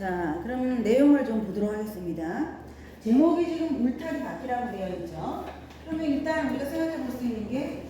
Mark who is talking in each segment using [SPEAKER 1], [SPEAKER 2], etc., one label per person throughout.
[SPEAKER 1] 자, 그럼 내용을 좀 보도록 하겠습니다. 제목이 지금 울타리 바퀴라고 되어 있죠. 그러면 일단 우리가 생각해 볼 수 있는 게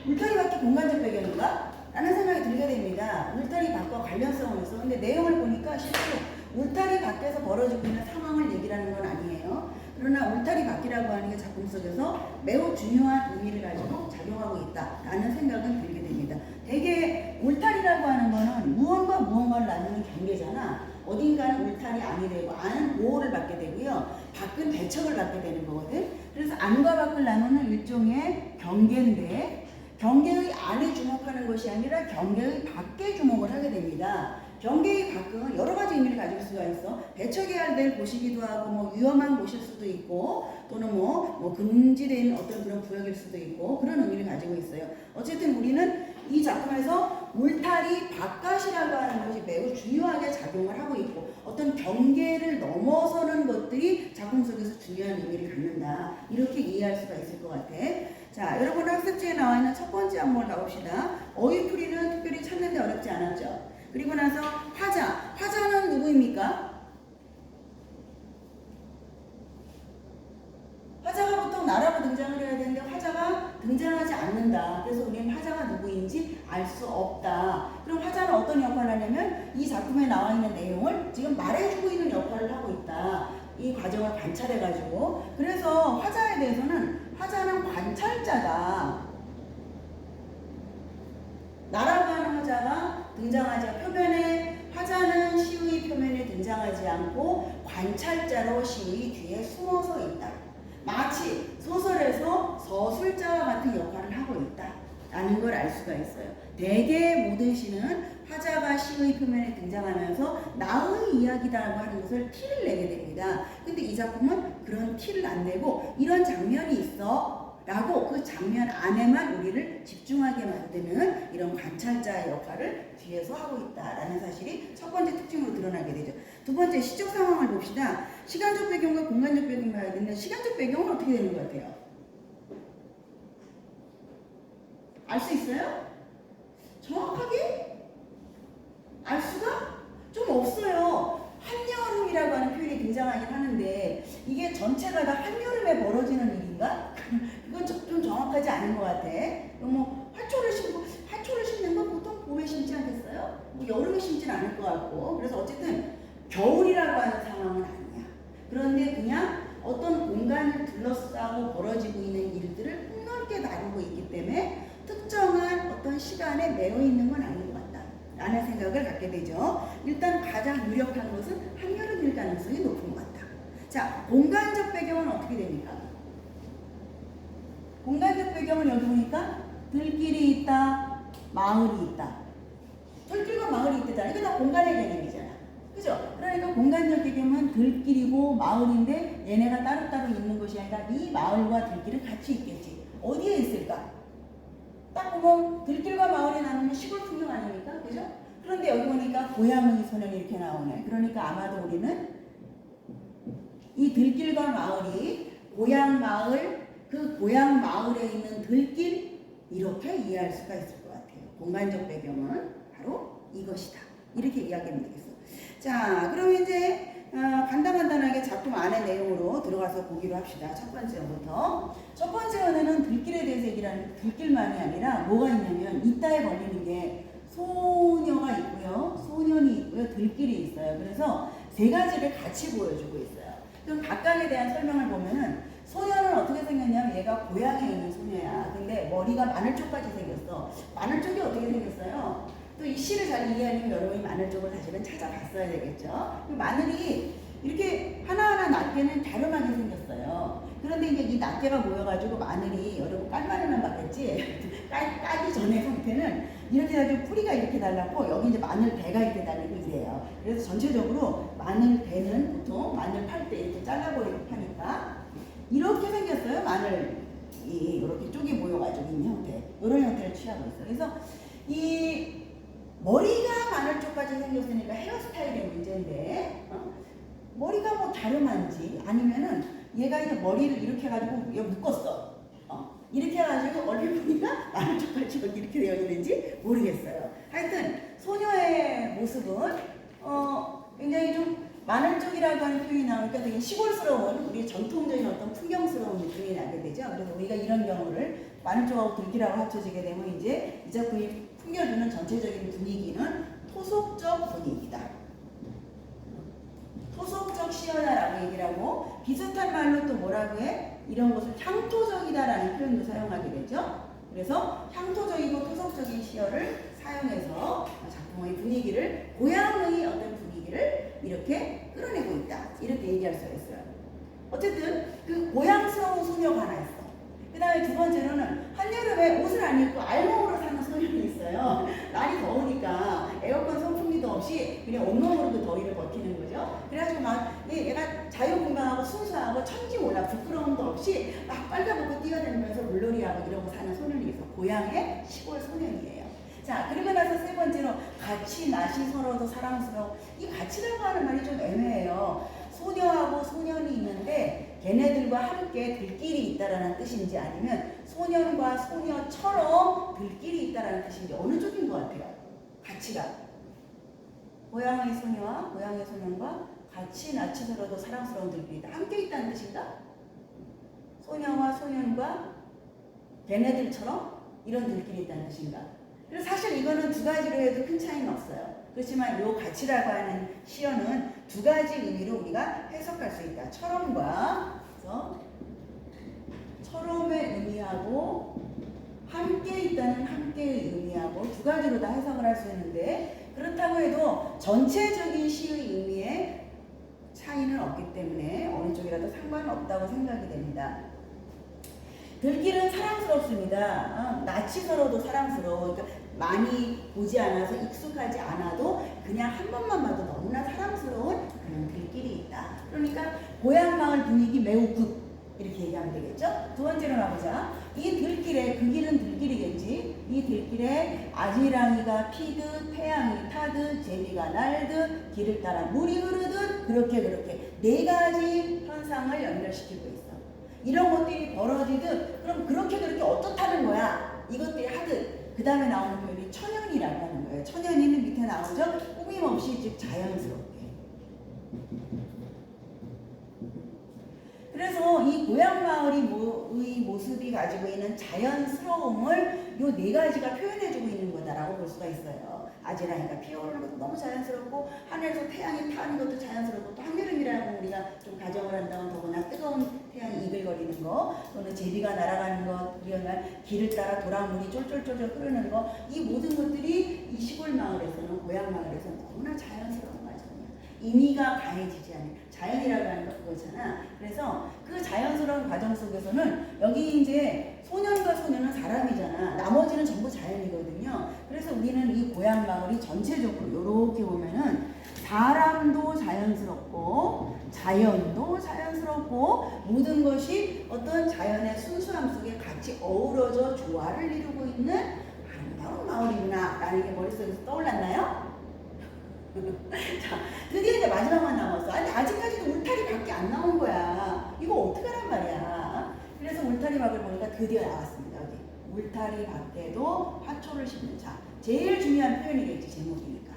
[SPEAKER 1] 울타리 바퀴 공간적 배경인가? 라는 생각이 들게 됩니다. 울타리 바퀴와 관련성은 있어. 근데 내용을 보니까 실제로 울타리 밖에서 벌어지고 있는 상황을 얘기하는 건 아니에요. 그러나 울타리 바퀴라고 하는 게 작품 속에서 매우 중요한 의미를 가지고 작용하고 있다라는 생각은 들게 됩니다. 대개 울타리라고 하는 거는 무언과 무언가를 나누는 경계잖아. 어딘가는 울타리 안이 되고 안은 보호를 받게 되고요. 밖은 대척을 받게 되는 거거든. 그래서 안과 밖을 나누는 일종의 경계인데 경계의 안에 주목하는 것이 아니라 경계의 밖에 주목을 하게 됩니다. 경계의 밖은 여러 가지 의미를 가질 수가 있어. 대척해야 될 곳이기도 하고, 뭐 위험한 곳일 수도 있고, 또는 뭐 금지된 어떤 그런 구역일 수도 있고, 그런 의미를 가지고 있어요. 어쨌든 우리는 이 작품에서 울타리 바깥이라고 하는 것이 매우 중요하게 작용을 하고 있고, 어떤 경계를 넘어서는 것들이 작품 속에서 중요한 의미를 갖는다. 이렇게 이해할 수가 있을 것 같아. 자, 여러분 학습지에 나와 있는 첫 번째 한번 가봅시다. 어휘풀이는 특별히 찾는데 어렵지 않았죠. 그리고 나서 화자. 화자는 누구입니까? 화자가 보통 나라로 등장을 해야 되는데 화자가 등장하지 않는다. 그래서 우리는 화자가 누구인지 알 수 없다. 그럼 화자는 어떤 역할을 하냐면 이 작품에 나와 있는 내용을 지금 말해주고 있는 역할을 하고 있다. 이 과정을 관찰해가지고. 그래서 화자에 대해서는 화자는 관찰자다. 나라고 하는 화자가 등장하지 않고 표면에 화자는 시의 표면에 등장하지 않고 관찰자로 시의 뒤에 숨어서 있다. 마치 소설에서 서술자와 같은 역할을 하고 있다라는 걸 알 수가 있어요. 대개 모든 시는 화자가 시의 표면에 등장하면서 나의 이야기다라고 하는 것을 티를 내게 됩니다. 근데 이 작품은 그런 티를 안 내고 이런 장면이 있어 라고 그 장면 안에만 우리를 집중하게 만드는 이런 관찰자의 역할을 뒤에서 하고 있다라는 사실이 첫 번째 특징으로 드러나게 되죠. 두 번째 시적 상황을 봅시다. 시간적 배경과 공간적 배경 봐야 되는데 시간적 배경은 어떻게 되는 것 같아요? 알 수 있어요? 정확하게 알 수가 좀 없어요. 한여름이라고 하는 표현이 등장하긴 하는데 이게 전체가 다 한여름에 벌어지는 일인가? 그건 좀 정확하지 않은 것 같아. 뭐 화초를 심는 건 보통 봄에 심지 않겠어요? 뭐 여름에 심지는 않을 것 같고. 그래서 어쨌든 겨울이라고 하는 상황은 아니야. 그런데 그냥 어떤 공간을 둘러싸고 벌어지고 있는 일들을 폭넓게 다루고 있기 때문에 특정한 어떤 시간에 매여 있는 건 아닌 것 같다 라는 생각을 갖게 되죠. 일단 가장 유력한 것은 한여름일 가능성이 높은 것 같다. 자, 공간적 배경은 어떻게 됩니까? 공간적 배경은 여기 보니까 들길이 있다, 마을이 있다. 들길과 마을이 있다. 이게 다 공간의 개념이잖아. 그죠? 그러니까 공간적 배경은 들길이고 마을인데 얘네가 따로따로 있는 것이 아니라 이 마을과 들길은 같이 있겠지. 어디에 있을까? 딱 보면 들길과 마을이 나누면 시골 풍경 아닙니까? 그죠? 그런데 여기 보니까 고향의 소년이 이렇게 나오네. 그러니까 아마도 우리는 이 들길과 마을이 고향 마을, 그 고향 마을에 있는 들길 이렇게 이해할 수가 있을 것 같아요. 공간적 배경은 바로 이것이다. 이렇게 이야기하면 되겠어. 자, 그럼 이제 간단하게 작품 안의 내용으로 들어가서 보기로 합시다. 첫 번째 연부터. 첫 번째 연에는 들길에 대해서 얘기를 하는 들길만이 아니라 뭐가 있냐면 이따에 걸리는 게 소녀가 있고요. 소년이 있고요. 들길이 있어요. 그래서 세 가지를 같이 보여주고 있어요. 그럼 각각에 대한 설명을 보면은 소녀는 어떻게 생겼냐면 얘가 고향에 있는 소녀야. 근데 머리가 마늘쪽까지 생겼어. 마늘쪽이 어떻게 생겼어요? 또 이 시를 잘 이해하려면 여러분이 마늘쪽을 사실은 찾아봤어야 되겠죠. 마늘이 이렇게 하나하나 낱개는 다름하게 생겼어요. 그런데 이제 이 낱개가 모여가지고 마늘이 여러분 깔마늘만 봤겠지? 까기 전의 상태는 이렇게 해가지고 뿌리가 이렇게 달랐고 여기 이제 마늘 배가 이렇게 달리고 이래요. 그래서 전체적으로 마늘 배는 보통 마늘 팔 때 이렇게 잘라버리고 하니까 이렇게 생겼어요. 마늘이 이렇게 쪽이 모여가지고 있는 형태. 이런 형태를 취하고 있어요. 그래서 이 머리가 마늘 쪽까지 생겼으니까 헤어스타일의 문제인데 머리가 뭐 다름한지 아니면은 얘가 이제 머리를 이렇게 해가지고 여기 묶었어. 이렇게 해가지고 얼핏 보니까 마늘 쪽까지 이렇게 되어 있는지 모르겠어요. 하여튼 소녀의 모습은 굉장히 좀 마늘 쪽이라고 하는 표현이 나오니까 되게 시골스러운 우리 전통적인 어떤 풍경스러운 느낌이 나게 되죠. 그래서 우리가 이런 경우를 마늘 쪽하고 들기라고 합쳐지게 되면 이제 이 작품이 풍겨주는 전체적인 분위기는 토속적 분위기다. 토속적 시어다라고 얘기를 하고 비슷한 말로 또 뭐라고 해? 이런 것을 향토적이다라는 표현도 사용하게 되죠. 그래서 향토적이고 토속적인 시어를 사용해서 작품의 분위기를 고향의 어떤 분위기를 이렇게 끌어내고 있다. 이렇게 얘기할 수가 있어요. 어쨌든 그 고향스러운 소녀가 하나 있어. 그 다음에 두 번째로는 한여름에 옷을 안 입고 알몸으로 사는 소년이 있어요. 날이 더우니까 에어컨 선풍기도 없이 그냥 온몸으로 그 더위를 버티는 거죠. 그래가지고 막 얘가 자유분방하고 순수하고 천지 몰라 부끄러움도 없이 막 빨가벗고 뛰어다니면서 물놀이하고 이러고 사는 소년이 있어. 고향의 시골 소년이에요. 자, 그리고 나서 세 번째로 같이 낯이 서러도 사랑스러워. 이 같이라고 하는 말이 좀 애매해요. 소녀하고 소년이 있는데 걔네들과 함께 들길이 있다라는 뜻인지 아니면 소년과 소녀처럼 들길이 있다라는 뜻인지 어느 쪽인 것 같아요? 같이가. 고향의 소녀와 고향의 소년과 같이 낯이 서러도 사랑스러운 들길이 있다. 함께 있다는 뜻인가? 소녀와 소년과 걔네들처럼 이런 들길이 있다는 뜻인가? 그래서 사실 이거는 두 가지로 해도 큰 차이는 없어요. 그렇지만 요 가치라고 하는 시어는 두 가지 의미로 우리가 해석할 수 있다. 처럼과 그래서 처럼의 의미하고 함께 있다는 함께의 의미하고 두 가지로 다 해석을 할 수 있는데 그렇다고 해도 전체적인 시의 의미에 차이는 없기 때문에 어느 쪽이라도 상관은 없다고 생각이 됩니다. 들길은 사랑스럽습니다. 낯이 서러도 사랑스러워. 그러니까 많이 보지 않아서 익숙하지 않아도 그냥 한 번만 봐도 너무나 사랑스러운 그런 들길이 있다. 그러니까 고향 마을 분위기 매우 굿 이렇게 얘기하면 되겠죠. 두 번째로 가보자. 이 들길에 그 길은 들길이겠지. 이 들길에 아지랑이가 피듯 태양이 타듯 제비가 날듯 길을 따라 물이 흐르듯 그렇게 네 가지 현상을 연결시키고 있어. 이런 것들이 벌어지듯 그럼 그렇게 어떻다는 거야. 이것들이 하듯 그 다음에 나오는 표현이 천연이라고 하는 거예요. 천연이는 밑에 나오죠. 꾸밈없이 즉 자연스럽게. 그래서 이 고향 마을의 모습이 가지고 있는 자연스러움을 요 네 가지가 표현해주고 있는 거다라고 볼 수가 있어요. 아지랑이가 피어오르는 것도 너무 자연스럽고 하늘에서 태양이 타는 것도 자연스럽고 또 한여름이라고 우리가 좀 가정을 한다면 더구나 뜨거운 태양이 이글거리는 거 또는 제비가 날아가는 것 그러면 길을 따라 도랑물이 쫄쫄쫄 흐르는 거 이 모든 것들이 이 시골 마을에서는 고향 마을에서는 너무나 자연스러운 과정이야. 의미가 가해지지 않는 자연이라고 하는 거 그거잖아. 그래서 그 자연스러운 과정 속에서는 여기 이제 소년과 소녀는 사람이잖아. 나머지는 전부 자연이거든요. 그래서 우리는 이 고향 마을이 전체적으로 이렇게 보면은 사람도 자연스럽고 자연도 자연스럽고 모든 것이 어떤 자연의 순수함 속에 같이 어우러져 조화를 이루고 있는 아름다운 마을이구나 라는 게 머릿속에서 떠올랐나요? 자, 드디어 이제 마지막만 남았어. 아니 아직까지도 울타리밖에 안 나온 거야. 이거 어떡하란 말이야. 그래서 울타리박을 보니까 드디어 나왔습니다. 여기 울타리 밖에도 화초를 심는 자. 제일 중요한 표현이겠지 제목이니까.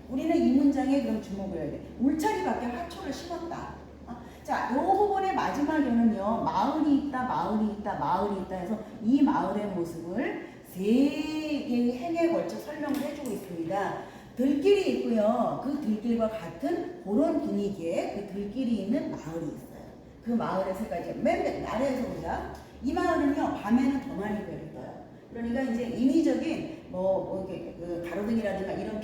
[SPEAKER 1] 우리는 이 문장에 그럼 주목을 해야 돼. 울타리 밖에 화초를 심었다. 자, 요 부분의 마지막에는요. 마을이 있다, 마을이 있다, 마을이 있다 해서 이 마을의 모습을 세 개의 행에 걸쳐 설명을 해주고 있습니다. 들길이 있고요. 그 들길과 같은 그런 분위기에 그 들길이 있는 마을이 있어요. 그 마을의 세 가지. 맨 아래에서 보자. 이 마을은요. 밤에는 더 많이 별이 떠요. 그러니까 이제 인위적인 그 가로등이라든가 이런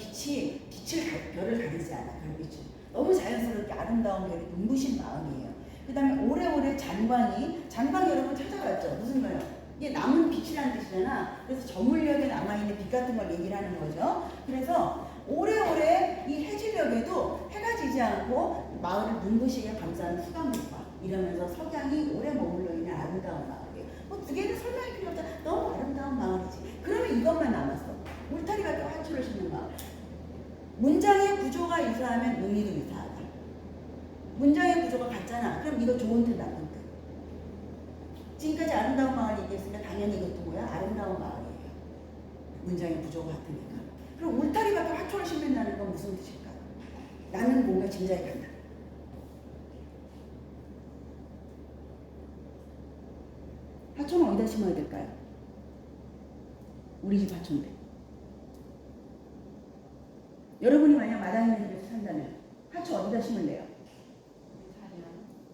[SPEAKER 1] 별을 가리지 않아. 별빛을. 너무 자연스럽게 아름다운 별이 눈부신 마을이에요. 그 다음에 오래오래 잔광이 여러분 찾아봤죠? 무슨 말이요? 이게 남은 빛이라는 뜻이잖아. 그래서 저물녘에 남아있는 빛 같은 걸 얘기를 하는 거죠. 그래서 오래오래 이 해질녘에도 해가 지지 않고 마을을 눈부시게 감싸는 수강물과 이러면서 석양이 오래 머물러 있는 아름다운 마을이에요. 두 개는 설명이 필요 없다. 너무 아름다운 마을이지. 그러면 이것만 남았어. 울타리 밖에 화초를 심는 마을. 문장의 구조가 유사하면 의미도 유사하다. 문장의 구조가 같잖아. 그럼 이거 좋은 뜻, 나쁜 뜻. 지금까지 아름다운 마을 얘기했으니까 당연히 이것도 뭐야? 아름다운 마을이에요. 문장의 구조가 같으니까. 그럼 울타리 밖에 화초를 심는다는 건 무슨 뜻일까? 나는 뭔가 짐작이 간다. 하초는 어디다 심어야 될까요? 우리 집 하초인데. 여러분이 만약 마당에 있는 집에서 산다면 하초 어디다 심을래요?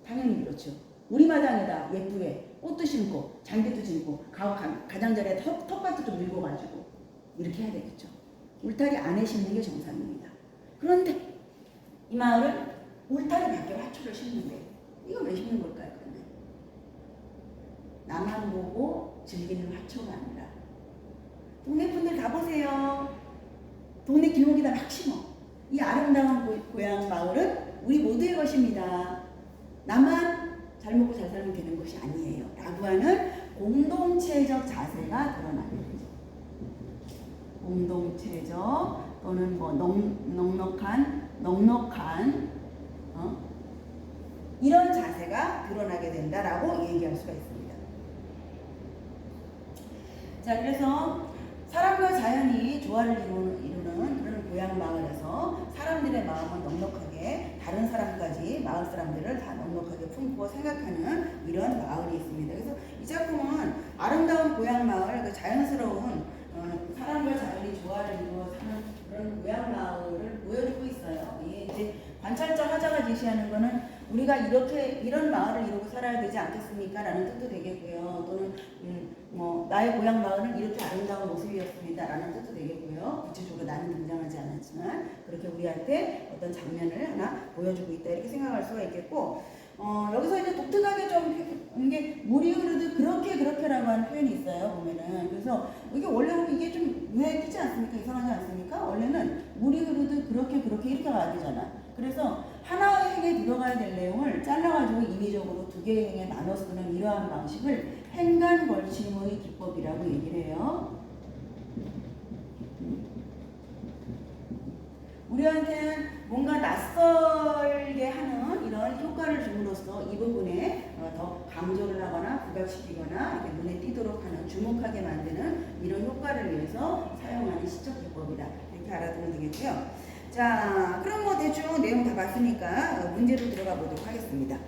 [SPEAKER 1] 당연히 그렇죠. 우리 마당에다 예쁘게 꽃도 심고 장기도 심고 가장자리에 텃밭도 밀고 가지고 이렇게 해야 되겠죠. 울타리 안에 심는 게 정상입니다. 그런데 이 마을은 울타리 밖에 화초를 심는데 이거 왜 심는 걸까요? 그러면 나만 보고 즐기는 화초가 아니라 동네 분들 다 보세요. 동네 길목에다 막 심어. 이 아름다운 고향 마을은 우리 모두의 것입니다. 나만 잘 먹고 잘 살면 되는 것이 아니에요. 라고 하는 공동체적 자세가 드러나는 거죠. 공동체적 또는 뭐 넉넉한 이런 자세가 드러나게 된다라고 얘기할 수가 있습니다. 자, 그래서 사람과 자연이 조화를 이루는 그런 고향 마을에서 사람들의 마음은 넉넉하게 다른 사람까지 마을 사람들을 다 넉넉하게 품고 생각하는 이런 마을이 있습니다. 그래서 이 작품은 아름다운 고향 마을, 그 자연스러운 사람과 자연이 조화를 이루어 사는 그런 고향 마을을 보여주고 있어요. 이게 이제 관찰적 화자가 제시하는 거는 우리가 이런 마을을 이루고 살아야 되지 않겠습니까? 라는 뜻도 되겠고요. 또는 뭐 나의 고향 마을은 이렇게 아름다운 모습이었습니다. 라는 뜻도 되겠고요. 구체적으로 나는 등장하지 않았지만 그렇게 우리한테 어떤 장면을 하나 보여주고 있다 이렇게 생각할 수가 있겠고 여기서 이제 독특하게 좀 이게 물이 흐르듯 그렇게라고 하는 표현이 있어요. 보면은 그래서 이게 원래 이게 좀 왜 끼지 않습니까? 이상하지 않습니까? 원래는 물이 흐르듯 그렇게 이렇게 가야 되잖아. 그래서 하나의 행에 들어가야 될 내용을 잘라가지고 임의적으로 두 개의 행에 나눠 쓰는 이러한 방식을 행간걸침의 기법이라고 얘기를 해요. 우리한테는 뭔가 낯설게 하는 이런 효과를 줌으로써 이 부분에 더 강조를 하거나 부각시키거나 이렇게 눈에 띄도록 하는 주목하게 만드는 이런 효과를 위해서 사용하는 시적 기법이다. 이렇게 알아두면 되겠고요. 자, 그럼 뭐 대충 내용 다 봤으니까 문제로 들어가 보도록 하겠습니다.